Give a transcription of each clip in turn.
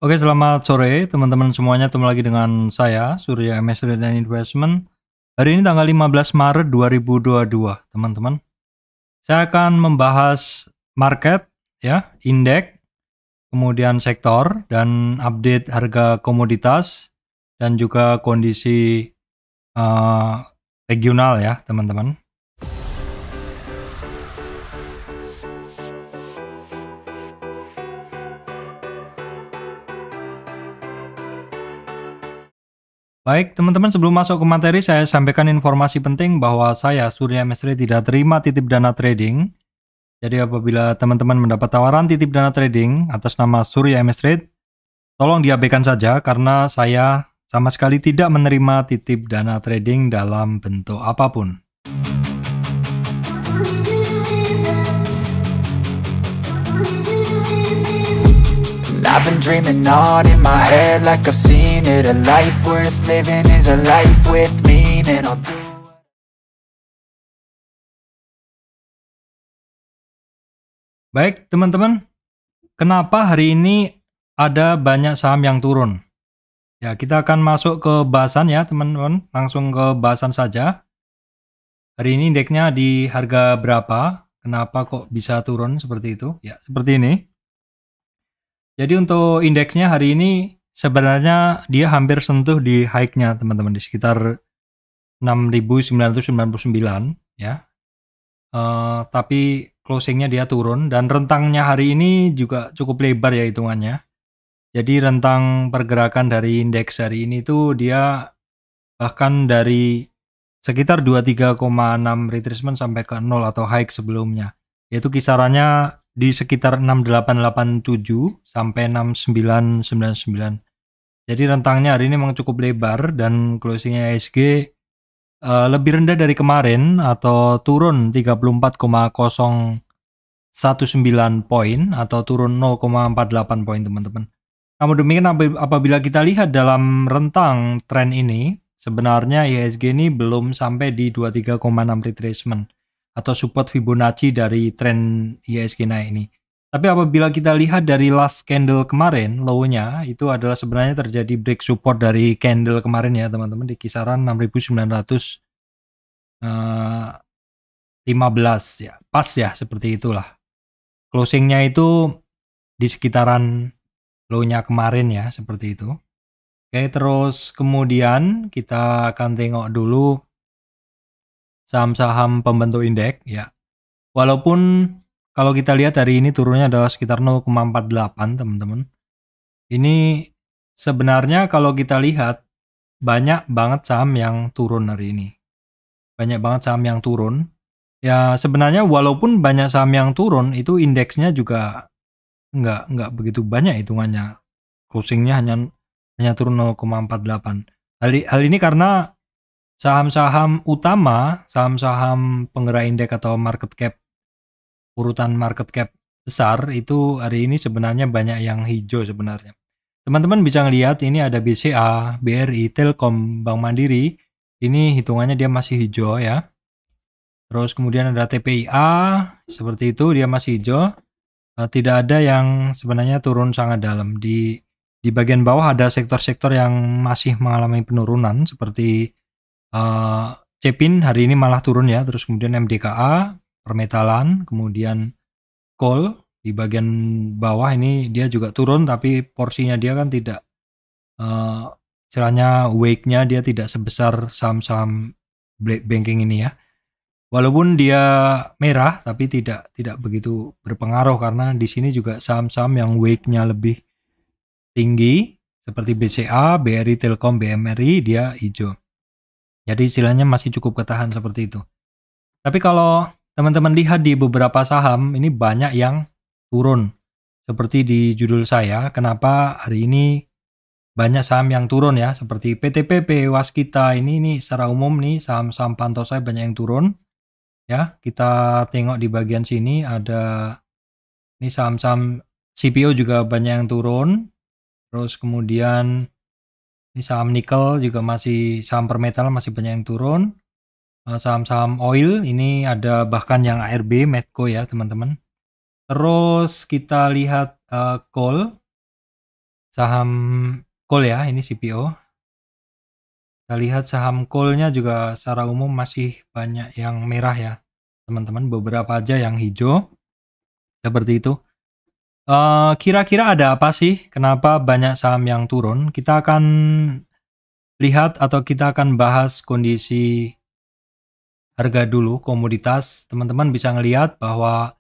Oke, selamat sore teman-teman semuanya. Ketemu lagi dengan saya, Surya MS Trade and Investment. Hari ini tanggal 15 Maret 2022, teman-teman. Saya akan membahas market, ya, indeks, kemudian sektor, dan update harga komoditas, dan juga kondisi uh, regional ya, teman-teman. Baik, teman-teman, sebelum masuk ke materi, saya sampaikan informasi penting bahwa saya, Surya MS Trade, tidak terima titip dana trading. Jadi apabila teman-teman mendapat tawaran titip dana trading atas nama Surya MS Trade, tolong diabaikan saja karena saya sama sekali tidak menerima titip dana trading dalam bentuk apapun. I've been dreaming on in my head like I've seen it. A life worth living is a life with meaning. I'll do. Baik, teman-teman, kenapa hari ini ada banyak saham yang turun? Ya, kita akan masuk ke bahasan ya, teman-teman. Langsung ke bahasan saja. Hari ini indeksnya di harga berapa? Kenapa kok bisa turun seperti itu? Ya, seperti ini. Jadi untuk indeksnya hari ini sebenarnya dia hampir sentuh di high-nya, teman-teman, di sekitar 6.999 ya. Tapi closingnya dia turun dan rentangnya hari ini juga cukup lebar ya hitungannya. Jadi rentang pergerakan dari indeks hari ini tuh dia bahkan dari sekitar 23,6 retracement sampai ke 0 atau high sebelumnya. Yaitu kisarannya di sekitar 6887 sampai 6999. Jadi rentangnya hari ini memang cukup lebar dan closingnya IHSG lebih rendah dari kemarin atau turun 34,019 poin atau turun 0,48 poin, teman-teman. Namun demikian apabila kita lihat dalam rentang tren ini, sebenarnya IHSG ini belum sampai di 23,6 retracement atau support Fibonacci dari tren IHSG naik ini. Tapi apabila kita lihat dari last candle kemarin, low-nya itu adalah sebenarnya terjadi break support dari candle kemarin ya, teman-teman, di kisaran 6.915 ya. Pas ya, seperti itulah. Closingnya itu di sekitaran low-nya kemarin ya, seperti itu. Oke, terus kemudian kita akan tengok dulu saham-saham pembentuk indeks ya. Walaupun kalau kita lihat hari ini turunnya adalah sekitar 0,48, teman-teman. Ini sebenarnya kalau kita lihat banyak banget saham yang turun hari ini. Banyak banget saham yang turun. Ya sebenarnya walaupun banyak saham yang turun, itu indeksnya juga nggak begitu banyak hitungannya. Closingnya hanya turun 0,48. Hal ini karena saham-saham utama, saham-saham penggerak indeks atau market cap, urutan market cap besar itu hari ini sebenarnya banyak yang hijau sebenarnya. Teman-teman bisa ngelihat ini ada BCA, BRI, Telkom, Bank Mandiri. Ini hitungannya dia masih hijau ya. Terus kemudian ada TPIA, seperti itu dia masih hijau. Tidak ada yang sebenarnya turun sangat dalam. Di bagian bawah ada sektor-sektor yang masih mengalami penurunan seperti Cepin hari ini malah turun ya. Terus kemudian MDKA, permetalan, kemudian coal di bagian bawah ini dia juga turun tapi porsinya dia kan tidak istilahnya weight-nya dia tidak sebesar saham-saham banking ini ya. Walaupun dia merah tapi tidak begitu berpengaruh karena di sini juga saham-saham yang weight-nya lebih tinggi seperti BCA, BRI, Telkom, BMRI dia hijau. Jadi istilahnya masih cukup ketahan seperti itu. Tapi kalau teman-teman lihat di beberapa saham ini banyak yang turun. Seperti di judul saya, kenapa hari ini banyak saham yang turun ya, seperti PTPP, Waskita ini secara umum nih saham-saham pantau saya banyak yang turun. Ya, kita tengok di bagian sini ada ini saham-saham CPO juga banyak yang turun. Terus kemudian ini saham nikel juga masih, saham permetal masih banyak yang turun. Saham-saham oil ini ada bahkan yang ARB, Medco ya teman-teman. Terus kita lihat coal. saham coal ya, ini CPO. Kita lihat saham coal-nya juga secara umum masih banyak yang merah ya, teman-teman. Beberapa aja yang hijau. Seperti itu. Kira-kira ada apa sih? Kenapa banyak saham yang turun? Kita akan lihat atau kita akan bahas kondisi harga dulu, komoditas. Teman-teman bisa ngelihat bahwa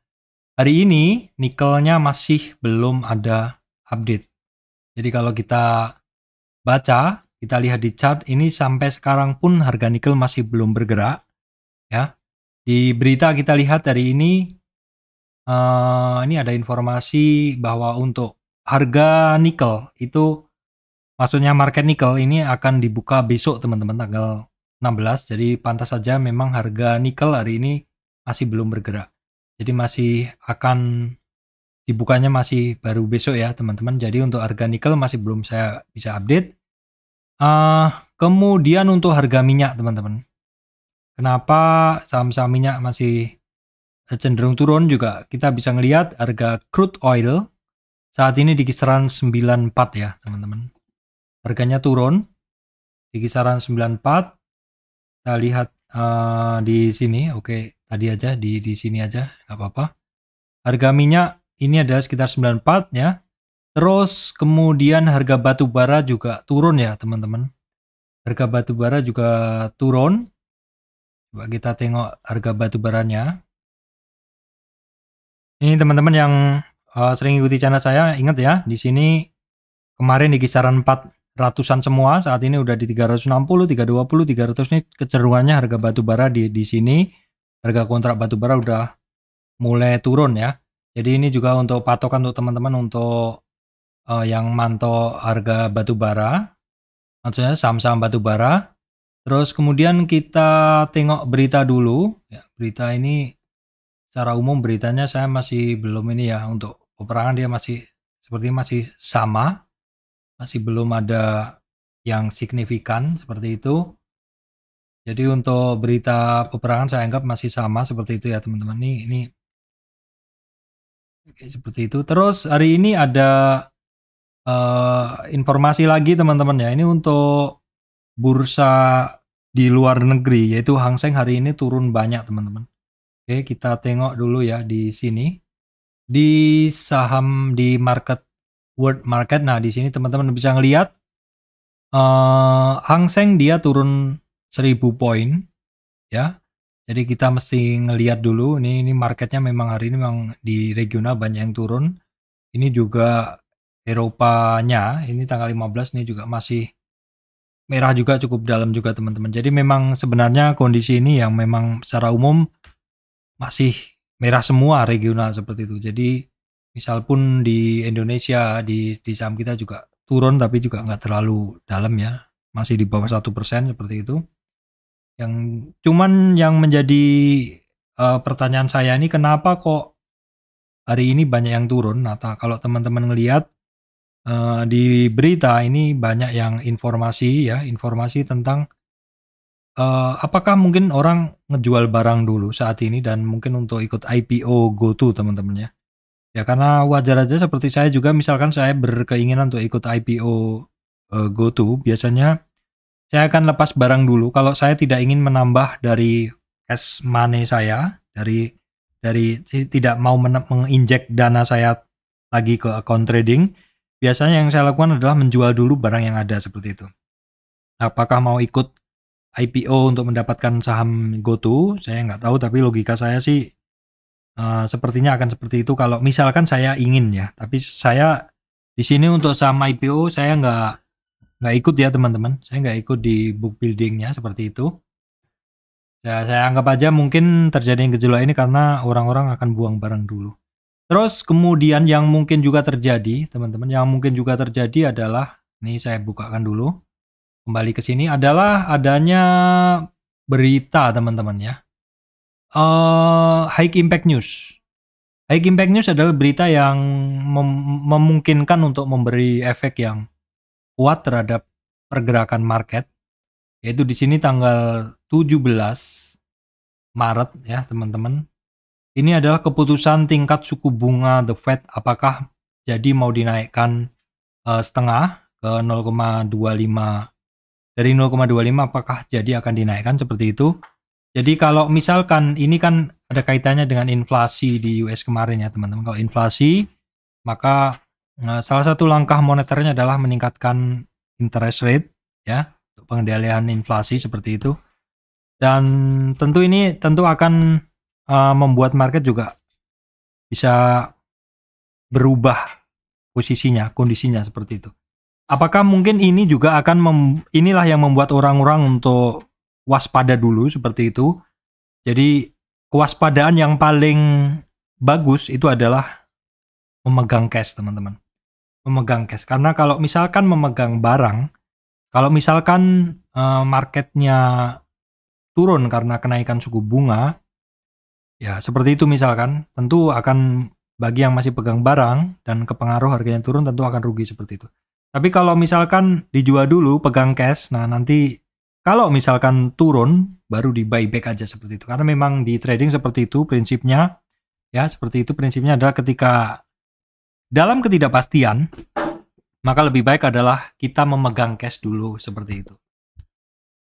hari ini nikelnya masih belum ada update. Jadi kalau kita baca, kita lihat di chart ini sampai sekarang pun harga nikel masih belum bergerak ya. Di berita kita lihat hari ini ada informasi bahwa untuk harga nikel itu, maksudnya market nikel ini akan dibuka besok teman-teman, tanggal 16. Jadi pantas saja memang harga nikel hari ini masih belum bergerak. Jadi masih akan dibukanya masih baru besok ya teman-teman. Jadi untuk harga nikel masih belum saya bisa update. Kemudian untuk harga minyak teman-teman. Kenapa saham-saham minyak masih cenderung turun juga? Kita bisa ngelihat harga crude oil saat ini di kisaran 94 ya teman-teman. Harganya turun di kisaran 94. Kita lihat di sini, oke, tadi aja di sini aja, nggak apa-apa. Harga minyak ini adalah sekitar 94 ya. Terus kemudian harga batu bara juga turun ya teman-teman. Harga batu bara juga turun. Coba kita tengok harga batu baranya. Ini teman-teman yang sering ikuti channel saya, ingat ya, di sini kemarin di kisaran 400-an semua, saat ini udah di 360, 320, 300 nih kecenderungannya harga batu bara di sini. Harga kontrak batu bara udah mulai turun ya. Jadi ini juga untuk patokan untuk teman-teman untuk yang mantau harga batu bara, maksudnya saham-saham batu bara. Terus kemudian kita tengok berita dulu ya. Berita ini secara umum beritanya saya masih belum ini ya, untuk peperangan dia masih sepertinya masih sama, masih belum ada yang signifikan seperti itu. Jadi untuk berita peperangan saya anggap masih sama seperti itu ya teman-teman. Ini oke, seperti itu. Terus hari ini ada informasi lagi teman-teman ya. Ini untuk bursa di luar negeri, yaitu Hang Seng hari ini turun banyak teman-teman. Oke, kita tengok dulu ya di sini. Di saham di market, world market. Nah, di sini teman-teman bisa ngelihat Hang Seng dia turun 1000 poin ya. Jadi kita mesti ngelihat dulu, ini marketnya memang hari ini memang di regional banyak yang turun. Ini juga Eropanya, ini tanggal 15 nih juga masih merah juga, cukup dalam juga teman-teman. Jadi memang sebenarnya kondisi ini yang memang secara umum masih merah semua regional seperti itu. Jadi misal pun di Indonesia di saham kita juga turun, tapi juga nggak terlalu dalam ya, masih di bawah 1% seperti itu. Yang cuman yang menjadi pertanyaan saya ini, kenapa kok hari ini banyak yang turun? Nah, kalau teman-teman ngelihat di berita ini banyak yang informasi tentang apakah mungkin orang ngejual barang dulu saat ini dan mungkin untuk ikut IPO GoTo teman-teman ya. Ya karena wajar aja, seperti saya juga, misalkan saya berkeinginan untuk ikut IPO GoTo, biasanya saya akan lepas barang dulu kalau saya tidak ingin menambah dari cash money saya, dari tidak mau menginjek dana saya lagi ke account trading. Biasanya yang saya lakukan adalah menjual dulu barang yang ada seperti itu. Apakah mau ikut IPO untuk mendapatkan saham GoTo, saya nggak tahu, tapi logika saya sih sepertinya akan seperti itu kalau misalkan saya ingin ya. Tapi saya di sini untuk saham IPO saya nggak ikut ya teman-teman. Saya nggak ikut di book buildingnya seperti itu. Saya anggap aja mungkin terjadi gejolak ini karena orang-orang akan buang barang dulu. Terus kemudian yang mungkin juga terjadi, teman-teman, yang mungkin juga terjadi adalah, ini saya bukakan dulu, kembali ke sini, adalah adanya berita teman-teman ya. High Impact News. High Impact News adalah berita yang memungkinkan untuk memberi efek yang kuat terhadap pergerakan market. Yaitu di sini tanggal 17 Maret ya teman-teman. Ini adalah keputusan tingkat suku bunga The Fed, apakah jadi mau dinaikkan setengah ke 0,25. Dari 0,25 apakah jadi akan dinaikkan seperti itu. Jadi kalau misalkan ini kan ada kaitannya dengan inflasi di US kemarin ya teman-teman. Kalau inflasi maka salah satu langkah moneternya adalah meningkatkan interest rate ya untuk pengendalian inflasi seperti itu. Dan tentu ini akan membuat market juga bisa berubah posisinya, kondisinya seperti itu. Apakah mungkin ini juga akan inilah yang membuat orang-orang untuk waspada dulu seperti itu. Jadi kewaspadaan yang paling bagus itu adalah memegang cash teman-teman. Memegang cash. Karena kalau misalkan memegang barang, kalau misalkan marketnya turun karena kenaikan suku bunga, ya seperti itu misalkan, tentu akan bagi yang masih pegang barang dan kepengaruh harganya turun tentu akan rugi seperti itu. Tapi kalau misalkan dijual dulu pegang cash, nah nanti kalau misalkan turun baru di buyback aja seperti itu. Karena memang di trading seperti itu prinsipnya, ya seperti itu prinsipnya adalah ketika dalam ketidakpastian maka lebih baik adalah kita memegang cash dulu seperti itu.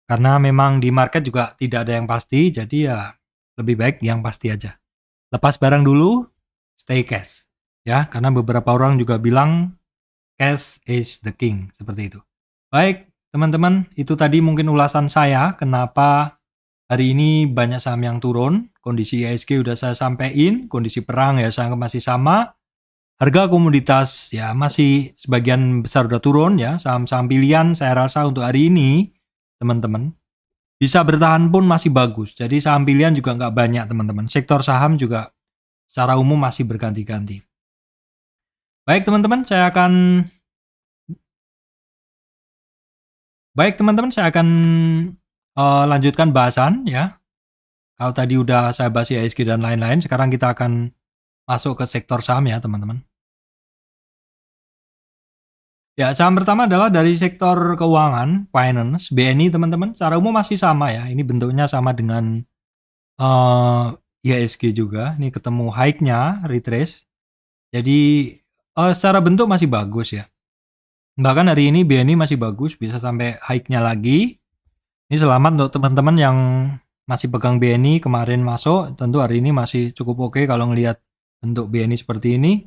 Karena memang di market juga tidak ada yang pasti, jadi ya lebih baik yang pasti aja. Lepas barang dulu, stay cash. Ya, karena beberapa orang juga bilang cash is the king, seperti itu. Baik, teman-teman, itu tadi mungkin ulasan saya kenapa hari ini banyak saham yang turun. Kondisi IHSG udah saya sampaikan, kondisi perang ya saya anggap masih sama. Harga komoditas ya masih sebagian besar udah turun ya. Saham-saham pilihan saya rasa untuk hari ini teman-teman bisa bertahan pun masih bagus. Jadi saham pilihan juga nggak banyak teman-teman. Sektor saham juga secara umum masih berganti-ganti. Baik teman-teman, saya akan lanjutkan bahasan ya. Kalau tadi udah saya bahas IHSG dan lain-lain, sekarang kita akan masuk ke sektor saham ya teman-teman. Ya, saham pertama adalah dari sektor keuangan, finance, BNI teman-teman. Secara umum masih sama ya. Ini bentuknya sama dengan IHSG juga. Ini ketemu high-nya, retrace. Jadi secara bentuk masih bagus ya. Bahkan hari ini BNI masih bagus, bisa sampai high-nya lagi. Ini selamat untuk teman-teman yang masih pegang BNI kemarin masuk. Tentu hari ini masih cukup oke kalau ngelihat bentuk BNI seperti ini.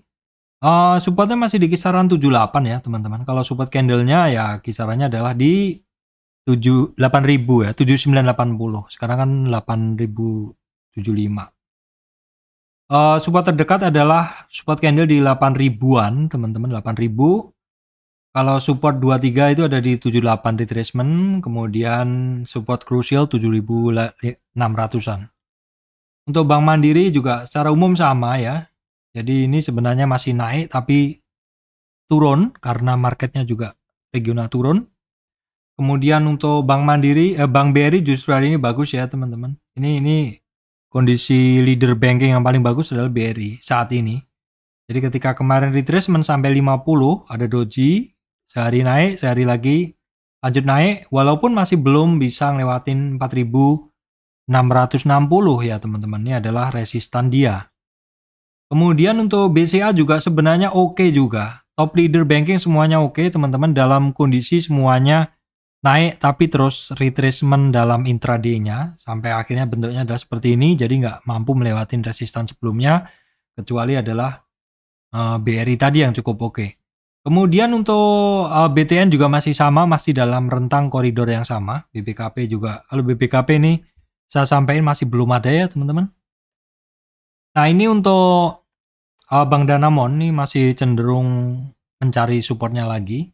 Supportnya masih di kisaran 78 ya teman-teman. Kalau support candle-nya ya kisarannya adalah di 8.000 ya, 7980. Sekarang kan 8.075. Support terdekat adalah support candle di 8.000-an teman-teman, 8.000. Kalau support 23 itu ada di 78 retracement, kemudian support crucial 7.600-an. Untuk Bank Mandiri juga secara umum sama ya. Jadi ini sebenarnya masih naik tapi turun karena marketnya juga regional turun. Kemudian untuk Bank Mandiri, Bank BRI justru hari ini bagus ya teman-teman. Ini kondisi leader banking yang paling bagus adalah BRI saat ini. Jadi ketika kemarin retracement sampai 50, ada doji, sehari naik, sehari lagi lanjut naik, walaupun masih belum bisa ngelewatin 4.660 ya teman-teman. Ini adalah resistan dia. Kemudian untuk BCA juga sebenarnya oke juga. Top leader banking semuanya oke teman-teman, dalam kondisi semuanya naik tapi terus retracement dalam intraday-nya sampai akhirnya bentuknya adalah seperti ini, jadi nggak mampu melewati resistan sebelumnya kecuali adalah BRI tadi yang cukup oke. Kemudian untuk BTN juga masih sama, masih dalam rentang koridor yang sama. BBKP juga, kalau BBKP ini saya sampaikan masih belum ada ya teman-teman. Nah ini untuk Bank Danamon ini masih cenderung mencari supportnya lagi.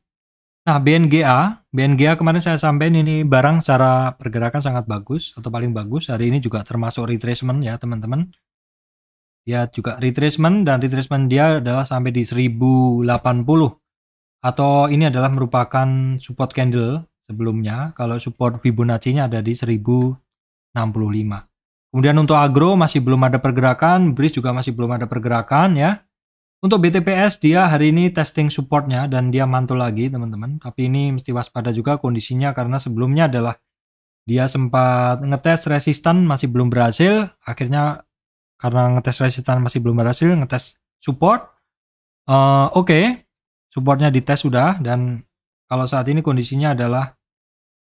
Nah BNGA kemarin saya sampaikan ini barang secara pergerakan sangat bagus atau paling bagus. Hari ini juga termasuk retracement ya teman-teman. Ya juga retracement, dan retracement dia adalah sampai di 1080. Atau ini adalah merupakan support candle sebelumnya. Kalau support Fibonacci-nya ada di 1065. Kemudian untuk agro masih belum ada pergerakan, BRIS juga masih belum ada pergerakan ya. Untuk BTPS dia hari ini testing supportnya dan dia mantul lagi teman-teman. Tapi ini mesti waspada juga kondisinya karena sebelumnya adalah dia sempat ngetes resistan masih belum berhasil. Akhirnya karena ngetes resistan masih belum berhasil, ngetes support. Oke. supportnya dites sudah, dan kalau saat ini kondisinya adalah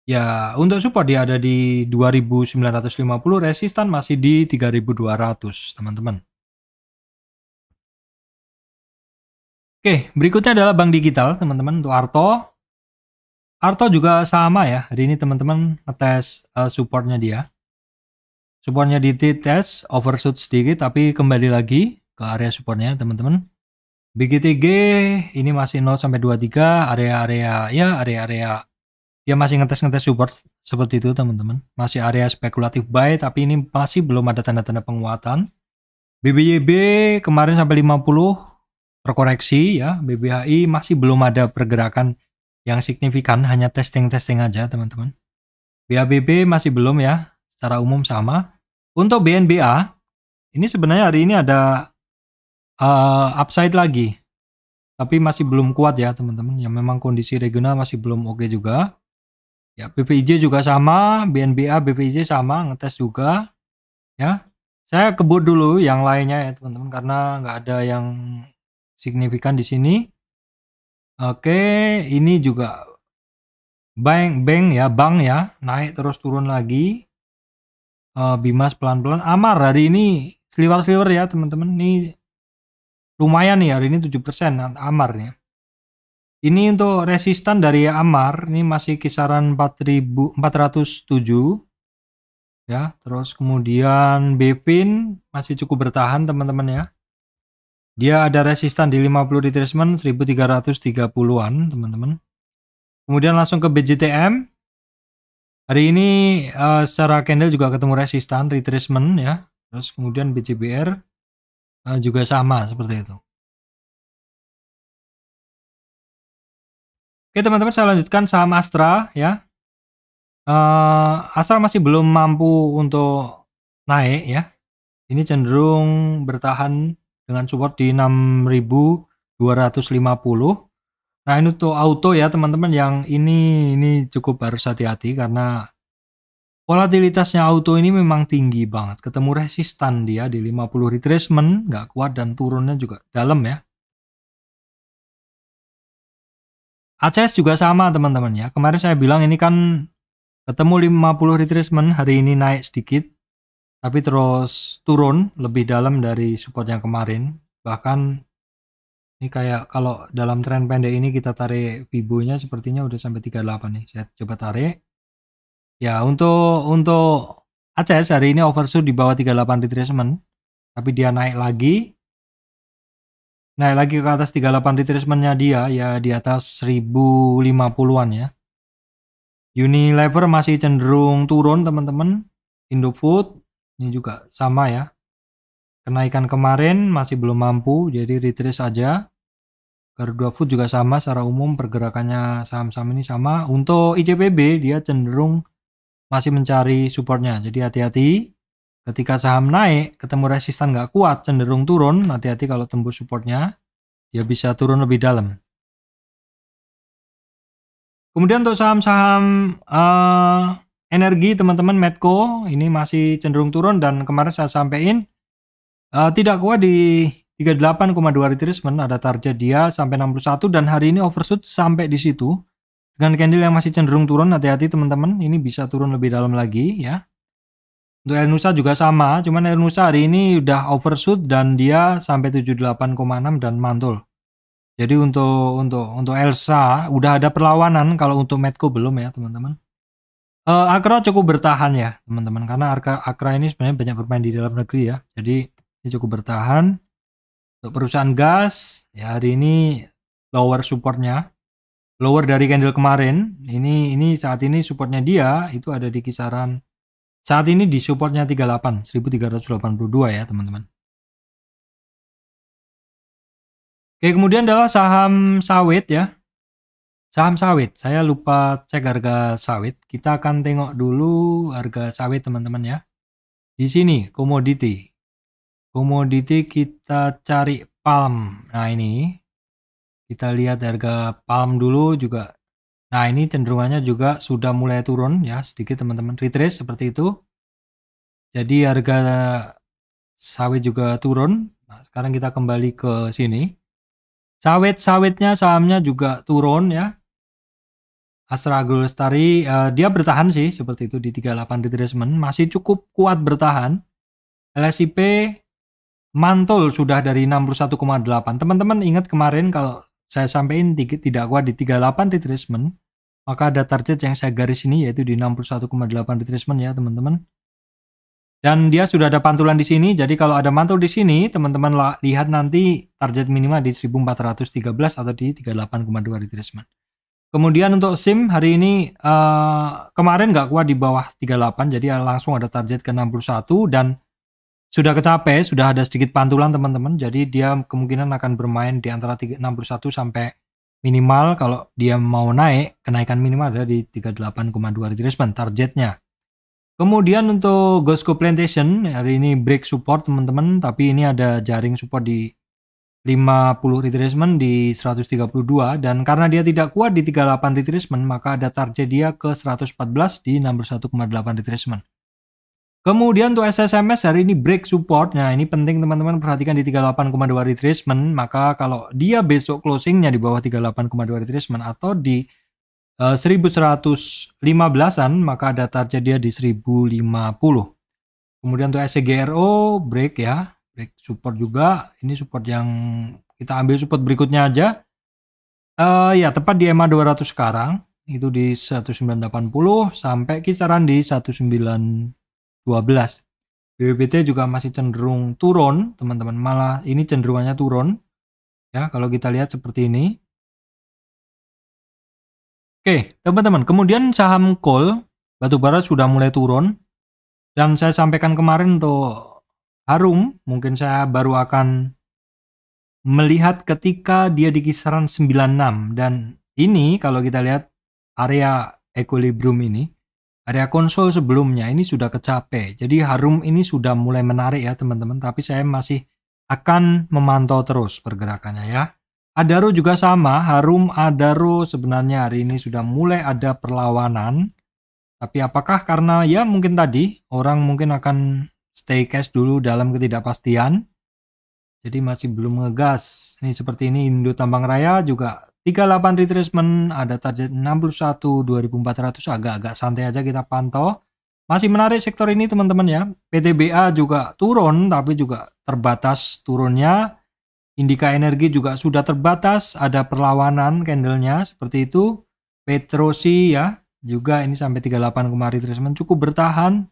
ya untuk support dia ada di 2950, resistan masih di 3200 teman-teman. Oke, berikutnya adalah bank digital teman-teman untuk Arto. Arto juga sama ya, hari ini teman-teman ngetes supportnya dia. Supportnya dites overshoot sedikit, tapi kembali lagi ke area supportnya teman-teman. BGTG ini masih 0 sampai 23, area-area ya area-area dia masih ngetes support seperti itu teman-teman. Masih area spekulatif buy, tapi ini masih belum ada tanda-tanda penguatan. BBYB kemarin sampai 50 terkoreksi ya. BBHI masih belum ada pergerakan yang signifikan, hanya testing-testing aja teman-teman. BABB masih belum ya, secara umum sama. Untuk BNBA ini sebenarnya hari ini ada upside lagi, tapi masih belum kuat ya teman-teman. Yang memang kondisi regional masih belum oke juga. Ya, BPIJ juga sama, BNBA, BPIJ sama, ngetes juga. Ya, saya kebut dulu yang lainnya ya teman-teman, karena nggak ada yang signifikan di sini. Oke, ini juga bank ya, naik terus turun lagi. Bimas pelan-pelan. Amar hari ini sliver ya teman-teman. Ini lumayan nih hari ini 7% Amar ya. Ini untuk resistan dari Amar ini masih kisaran 4.407 ya. Terus kemudian Bevin masih cukup bertahan teman-teman ya. Dia ada resistan di 50 retracement 1330-an teman-teman. Kemudian langsung ke BJTM. Hari ini secara candle juga ketemu resistan retracement ya. Terus kemudian BCBR juga sama seperti itu. Oke teman-teman, saya lanjutkan saham Astra ya. Astra masih belum mampu untuk naik ya. Ini cenderung bertahan dengan support di 6.250. Nah ini untuk auto ya teman-teman, yang ini cukup harus hati-hati karena volatilitasnya auto ini memang tinggi banget. Ketemu resistan dia di 50 retracement, nggak kuat, dan turunnya juga dalam ya. ACS juga sama teman-teman ya. Kemarin saya bilang ini kan ketemu 50 retracement, hari ini naik sedikit, tapi terus turun lebih dalam dari support yang kemarin. Bahkan ini kayak kalau dalam tren pendek ini kita tarik Fibo-nya sepertinya udah sampai 38 nih. Saya coba tarik. Ya, untuk ACS hari ini overshoot di bawah 38 retracement, tapi dia naik lagi ke atas 38 retracement-nya dia ya, di atas 1050-an ya. Unilever masih cenderung turun teman-teman. Indofood ini juga sama ya. Kenaikan kemarin masih belum mampu, jadi retrace aja. Garuda Food juga sama, secara umum pergerakannya saham-saham ini sama. Untuk ICPB dia cenderung masih mencari supportnya, jadi hati-hati. Ketika saham naik ketemu resistan nggak kuat, cenderung turun, hati-hati kalau tembus supportnya, dia bisa turun lebih dalam. Kemudian untuk saham-saham energi teman-teman, Medco ini masih cenderung turun, dan kemarin saya sampaikan tidak kuat di 38,2 retracement, ada target dia sampai 61, dan hari ini overshoot sampai di situ. Dengan candle yang masih cenderung turun, hati-hati teman-teman, ini bisa turun lebih dalam lagi ya. Untuk Elnusa juga sama, cuman Elnusa hari ini udah overshoot dan dia sampai 78,6 dan mantul. Jadi untuk Elsa udah ada perlawanan, kalau untuk Medco belum ya teman-teman. Akra cukup bertahan ya teman-teman, karena Akra ini sebenarnya banyak bermain di dalam negeri ya. Jadi ini cukup bertahan. Untuk perusahaan gas ya hari ini lower supportnya, lower dari candle kemarin. Ini saat ini supportnya dia itu ada di kisaran, saat ini di supportnya 1382 ya teman-teman. Oke, kemudian adalah saham sawit ya. Saham sawit, saya lupa cek harga sawit. Kita akan tengok dulu harga sawit teman-teman ya. Di sini komoditi kita cari palm. Nah ini kita lihat harga palm dulu juga. Nah ini cenderungannya juga sudah mulai turun ya sedikit teman-teman, retrace seperti itu. Jadi harga sawit juga turun. Nah sekarang kita kembali ke sini. Sawitnya sahamnya juga turun ya. Astra Agrolestari dia bertahan sih seperti itu di 38 retracement, masih cukup kuat bertahan. LSIP mantul sudah dari 61,8. Teman-teman ingat kemarin kalau saya sampaikan tidak kuat di 38 retracement, maka ada target yang saya garis ini yaitu di 61,8 retracement ya teman-teman. Dan dia sudah ada pantulan di sini, jadi kalau ada mantul di sini, teman-teman lihat nanti target minimal di 1413 atau di 38,2 retracement. Kemudian untuk SIM hari ini kemarin nggak kuat di bawah 38, jadi langsung ada target ke 61 dan sudah kecapai, sudah ada sedikit pantulan teman-teman. Jadi dia kemungkinan akan bermain di antara 61 sampai minimal kalau dia mau naik, kenaikan minimal ada di 38,2 retracement targetnya. Kemudian untuk Gosco Plantation hari ini break support teman-teman, tapi ini ada jaring support di 50 retracement di 132 dan karena dia tidak kuat di 38 retracement maka ada target dia ke 114 di 61,8 retracement. Kemudian untuk SSMS hari ini break support. Nah, ini penting teman-teman perhatikan di 38,2 retracement, maka kalau dia besok closingnya di bawah 38,2 retracement atau di 1115-an maka ada target dia di 1050. Kemudian untuk SCGRO break ya. Break support juga, ini support yang kita ambil support berikutnya aja. Ya tepat di EMA 200 sekarang, itu di 1980 sampai kisaran di 1912. BBBT juga masih cenderung turun, teman-teman. Malah ini cenderungannya turun. Ya, kalau kita lihat seperti ini. Oke, teman-teman. Kemudian saham coal, batubara sudah mulai turun. Dan saya sampaikan kemarin untuk Harum, mungkin saya baru akan melihat ketika dia di kisaran 96 dan ini kalau kita lihat area equilibrium ini, area konsol sebelumnya ini sudah kecapai. Jadi Harum ini sudah mulai menarik ya teman-teman, tapi saya masih akan memantau terus pergerakannya ya. Adaro juga sama, Harum Adaro sebenarnya hari ini sudah mulai ada perlawanan. Tapi apakah karena ya mungkin tadi orang mungkin akan stay cash dulu dalam ketidakpastian. Jadi masih belum ngegas. Ini seperti ini Indo Tambang Raya juga 38 retracement, ada target 61 2400, agak-agak santai aja kita pantau. Masih menarik sektor ini teman-teman ya. PTBA juga turun tapi juga terbatas turunnya. Indika Energi juga sudah terbatas, ada perlawanan candlenya seperti itu. Petrosi ya juga ini sampai 38 kemarin retracement cukup bertahan.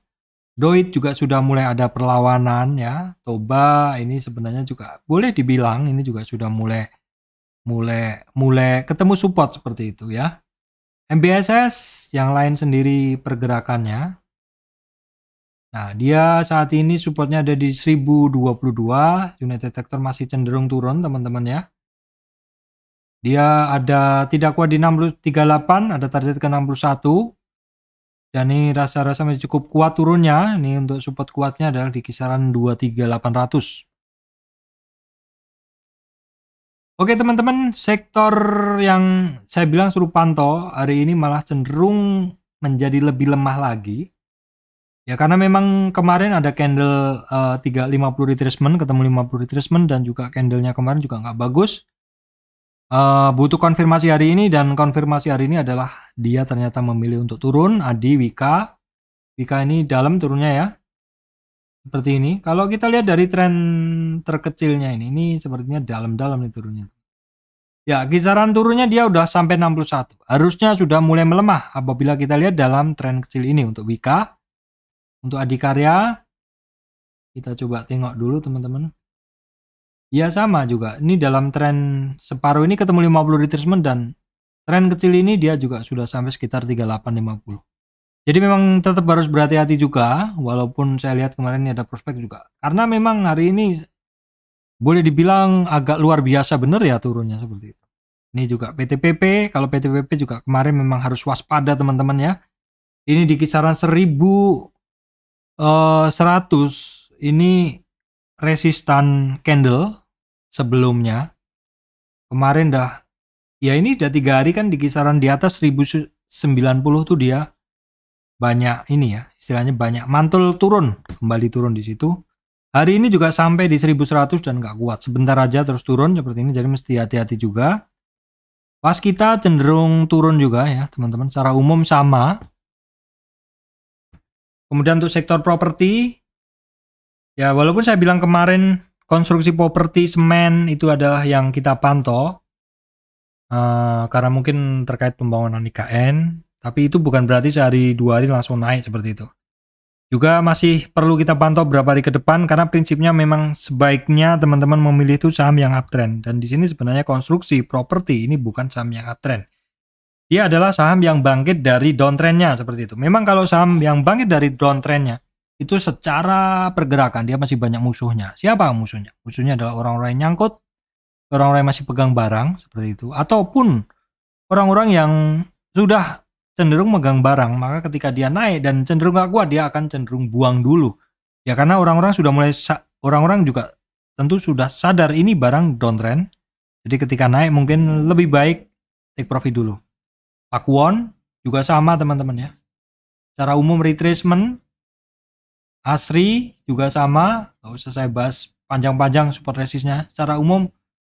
Doit juga sudah mulai ada perlawanan ya. Toba ini sebenarnya juga boleh dibilang ini juga sudah mulai ketemu support seperti itu ya. MBSS yang lain sendiri pergerakannya. Nah, dia saat ini supportnya ada di 1022, United Tractor masih cenderung turun teman-teman ya. Dia ada tidak kuat di 638, ada target ke 61. Dan ini rasa-rasa masih cukup kuat turunnya. Ini untuk support kuatnya adalah di kisaran 23800. Oke teman-teman, sektor yang saya bilang suruh pantau hari ini malah cenderung menjadi lebih lemah lagi. Ya karena memang kemarin ada candle 350 retracement ketemu 50 retracement dan juga candlenya kemarin juga nggak bagus. Butuh konfirmasi hari ini dan konfirmasi hari ini adalah dia ternyata memilih untuk turun. Adi Wika ini dalam turunnya ya seperti ini. Kalau kita lihat dari tren terkecilnya ini sepertinya dalam-dalam nih turunnya ya. Kisaran turunnya dia udah sampai 61, harusnya sudah mulai melemah apabila kita lihat dalam tren kecil ini. Untuk Wika, untuk Adikarya kita coba tengok dulu teman-teman. Ya sama juga, ini dalam tren separuh ini ketemu 50 retracement dan tren kecil ini dia juga sudah sampai sekitar 3850. Jadi memang tetap harus berhati-hati juga, walaupun saya lihat kemarin ini ada prospek juga. Karena memang hari ini boleh dibilang agak luar biasa bener ya turunnya seperti itu. Ini juga PTPP, kalau PTPP juga kemarin memang harus waspada teman-teman ya. Ini di kisaran 1100, ini resistan candle sebelumnya kemarin ya ini udah 3 hari kan di kisaran di atas 1090 tuh dia banyak ini ya istilahnya banyak mantul turun kembali turun di situ. Hari ini juga sampai di 1100 dan nggak kuat. Sebentar aja terus turun seperti ini, jadi mesti hati-hati juga. Waskita cenderung turun juga ya teman-teman, secara umum sama. Kemudian untuk sektor properti, ya walaupun saya bilang kemarin konstruksi properti semen itu adalah yang kita pantau, karena mungkin terkait pembangunan IKN, tapi itu bukan berarti sehari 2 hari langsung naik seperti itu. Juga masih perlu kita pantau beberapa hari ke depan, karena prinsipnya memang sebaiknya teman-teman memilih itu saham yang uptrend. Dan di sini sebenarnya konstruksi properti ini bukan saham yang uptrend. Dia adalah saham yang bangkit dari downtrendnya seperti itu. Memang kalau saham yang bangkit dari downtrendnya, itu secara pergerakan dia masih banyak musuhnya. Siapa musuhnya? Musuhnya adalah orang-orang yang nyangkut, orang-orang yang masih pegang barang seperti itu, ataupun orang-orang yang sudah cenderung megang barang, maka ketika dia naik dan cenderung gak kuat, dia akan cenderung buang dulu. Ya karena orang-orang sudah mulai, orang-orang juga tentu sudah sadar ini barang downtrend. Jadi ketika naik mungkin lebih baik take profit dulu. Pakuwon juga sama teman-teman ya. Secara umum retracement, Asri juga sama, gak usah saya bahas panjang-panjang support resistnya. Secara umum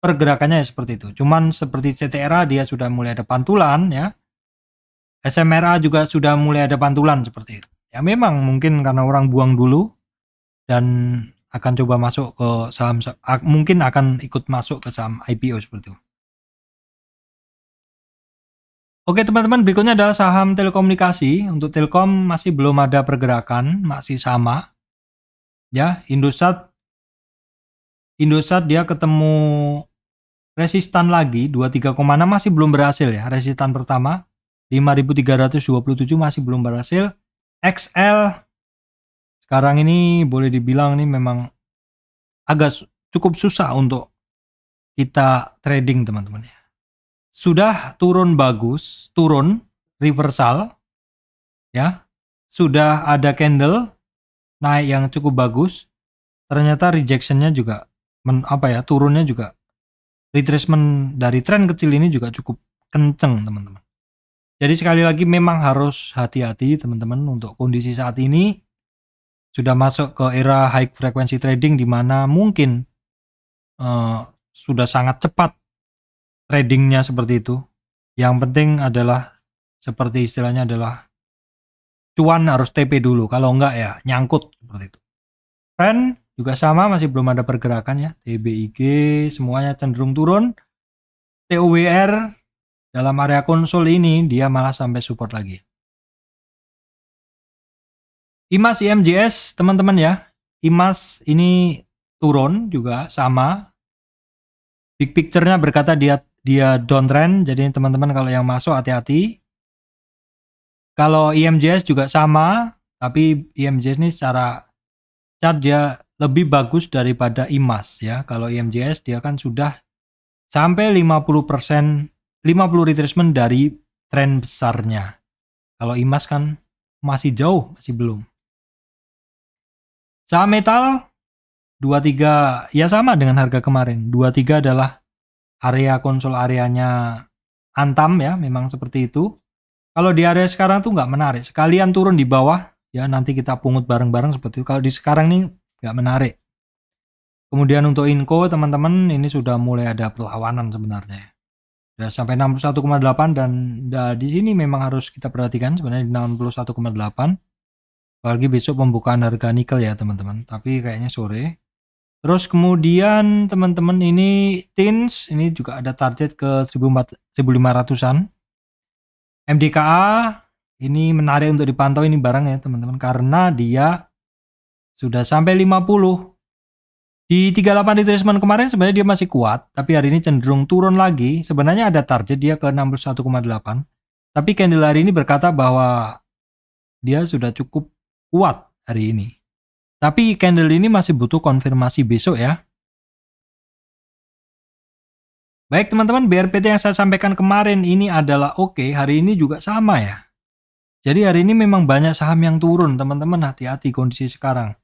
pergerakannya ya seperti itu. Cuman seperti CTRA dia sudah mulai ada pantulan ya. SMRA juga sudah mulai ada pantulan seperti itu. Ya memang mungkin karena orang buang dulu dan akan coba masuk ke saham, mungkin akan ikut masuk ke saham IPO seperti itu. Oke teman-teman, berikutnya adalah saham telekomunikasi. Untuk Telkom masih belum ada pergerakan, masih sama. Ya, Indosat dia ketemu resistan lagi 23,6 masih belum berhasil ya. Resistan pertama 5.327 masih belum berhasil. XL sekarang ini boleh dibilang ini memang agak cukup susah untuk kita trading teman-teman ya. Sudah turun bagus, turun reversal ya. Sudah ada candle naik yang cukup bagus. Ternyata rejectionnya juga turunnya juga, retracement dari tren kecil ini juga cukup kenceng teman-teman. Jadi sekali lagi memang harus hati-hati teman-teman untuk kondisi saat ini. Sudah masuk ke era high frequency trading di mana mungkin sudah sangat cepat tradingnya seperti itu. Yang penting adalah seperti istilahnya adalah cuan harus TP dulu, kalau enggak ya nyangkut seperti itu. Trend juga sama, masih belum ada pergerakan ya. TBIG semuanya cenderung turun. TOWR dalam area konsol ini dia malah sampai support lagi. IMAS IMJS teman-teman ya. IMAS ini turun juga sama. Big picture-nya berkata dia downtrend, jadi teman-teman kalau yang masuk hati-hati. Kalau IMJS juga sama, tapi IMJS ini secara chart dia lebih bagus daripada IMAS ya. Kalau IMJS dia kan sudah sampai 50% 50 retracement dari tren besarnya. Kalau IMAS kan masih jauh, masih belum. Saham metal 23 ya sama dengan harga kemarin. 23 adalah area konsol areanya Antam ya, memang seperti itu. Kalau di area sekarang tuh nggak menarik. Sekalian turun di bawah ya, nanti kita pungut bareng-bareng seperti itu. Kalau di sekarang nih nggak menarik. Kemudian untuk Inco teman-teman ini sudah mulai ada perlawanan sebenarnya. Sudah sampai 61,8 dan di sini memang harus kita perhatikan sebenarnya di 61,8. Apalagi besok pembukaan harga nikel ya teman-teman. Tapi kayaknya sore. Terus kemudian teman-teman ini TINS ini juga ada target ke 1.500-an. MDKA ini menarik untuk dipantau ini barang ya teman-teman, karena dia sudah sampai 50. Di 38 retracement kemarin sebenarnya dia masih kuat, tapi hari ini cenderung turun lagi. Sebenarnya ada target dia ke 61,8. Tapi candle hari ini berkata bahwa dia sudah cukup kuat hari ini. Tapi candle ini masih butuh konfirmasi besok ya. Baik teman-teman, BRPT yang saya sampaikan kemarin ini adalah oke, hari ini juga sama ya. Jadi hari ini memang banyak saham yang turun, teman-teman hati-hati kondisi sekarang.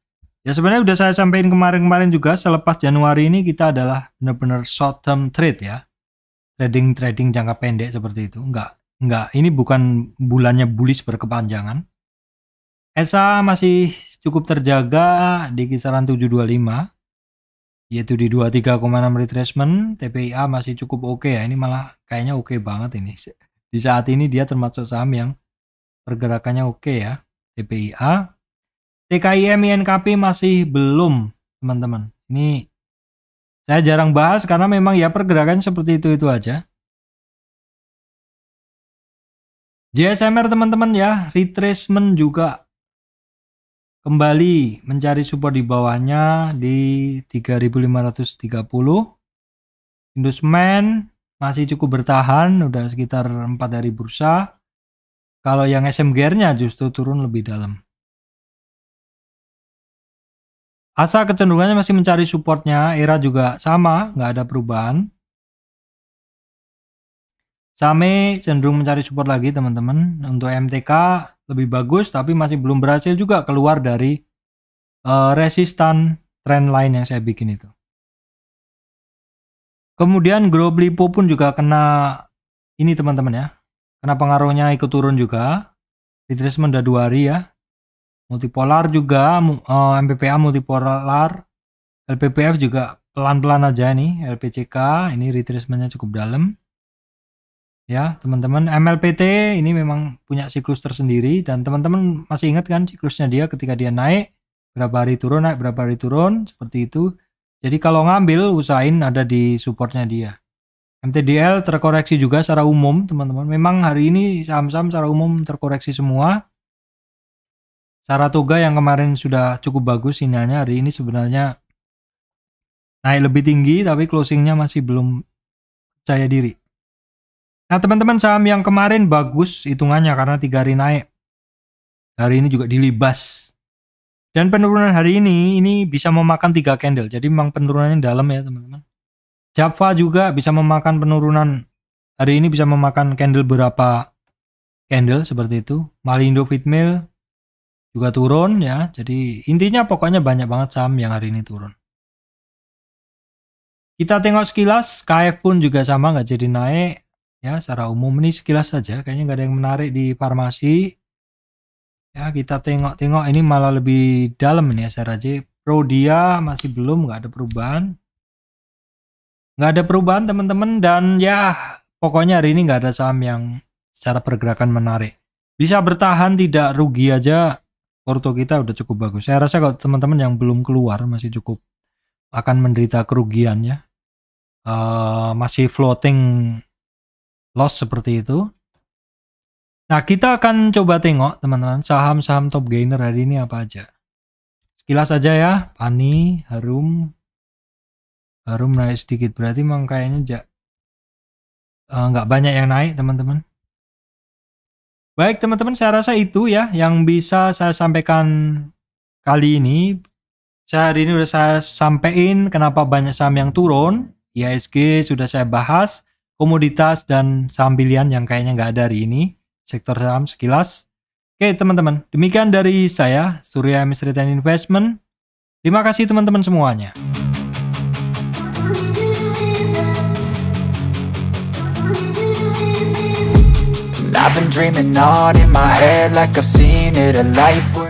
Ya sebenarnya udah saya sampaikan kemarin-kemarin juga, selepas Januari ini kita adalah benar-benar short term trade ya. Trading jangka pendek seperti itu. Enggak, ini bukan bulannya bullish berkepanjangan. ESA masih cukup terjaga di kisaran 725, yaitu di 23,6 retracement. TPIA masih cukup oke ya, ini malah kayaknya oke banget ini. Di saat ini dia termasuk saham yang pergerakannya oke ya, TPIA. TKIM INKP masih belum, teman-teman. Ini saya jarang bahas karena memang ya pergerakan seperti itu aja. JSMR teman-teman ya, retracement juga kembali mencari support di bawahnya di 3.530. Indosman masih cukup bertahan, udah sekitar 4 hari bursa. Kalau yang SMGR-nya justru turun lebih dalam. ASA kecenderungannya masih mencari supportnya, ERA juga sama, nggak ada perubahan. SAME cenderung mencari support lagi teman-teman. Untuk MTK lebih bagus, tapi masih belum berhasil juga keluar dari resistan trend line yang saya bikin itu. Kemudian Grup Lipo pun juga kena ini teman-teman ya. Karena pengaruhnya ikut turun juga. Retracement udah 2 hari ya. Multipolar juga, MPPA multipolar. LPPF juga pelan-pelan aja nih. LPCK ini retracementnya cukup dalam. Ya teman-teman, MLPT ini memang punya siklus tersendiri. Dan teman-teman masih ingat kan siklusnya dia ketika dia naik. Berapa hari turun, naik berapa hari turun. Seperti itu. Jadi kalau ngambil, usahain ada di supportnya dia. MTDL terkoreksi juga secara umum teman-teman. Memang hari ini saham-saham secara umum terkoreksi semua. Saratoga yang kemarin sudah cukup bagus sinyalnya, hari ini sebenarnya naik lebih tinggi tapi closingnya masih belum percaya diri. Nah teman-teman, saham yang kemarin bagus hitungannya karena 3 hari naik. Hari ini juga dilibas. Dan penurunan hari ini bisa memakan 3 candle. Jadi memang penurunannya dalam ya teman-teman. Java juga bisa memakan penurunan. Hari ini bisa memakan candle berapa candle seperti itu. Malindo Feedmill juga turun ya. Jadi intinya pokoknya banyak banget saham yang hari ini turun. Kita tengok sekilas, KF pun juga sama nggak jadi naik. Ya secara umum ini sekilas saja. Kayaknya nggak ada yang menarik di farmasi. Ya kita tengok-tengok ini malah lebih dalam ini SRAJ. Prodia masih belum, nggak ada perubahan. Nggak ada perubahan teman-teman, dan ya pokoknya hari ini nggak ada saham yang secara pergerakan menarik. Bisa bertahan tidak rugi aja, porto kita udah cukup bagus. Saya rasa kalau teman-teman yang belum keluar masih cukup akan menderita kerugian ya. Masih floating loss seperti itu. Nah kita akan coba tengok teman-teman saham-saham top gainer hari ini apa aja. Sekilas aja ya, Pani, Harum naik sedikit, berarti memang kayaknya nggak banyak yang naik teman-teman. Baik teman-teman, saya rasa itu ya yang bisa saya sampaikan kali ini. Hari ini udah saya sampaikan kenapa banyak saham yang turun. IHSG sudah saya bahas, komoditas dan saham pilihan yang kayaknya nggak ada hari ini, sektor saham sekilas. Oke teman-teman, demikian dari saya, Surya MS Retail Investment. Terima kasih teman-teman semuanya. I've been dreaming on in my head like I've seen it, a life where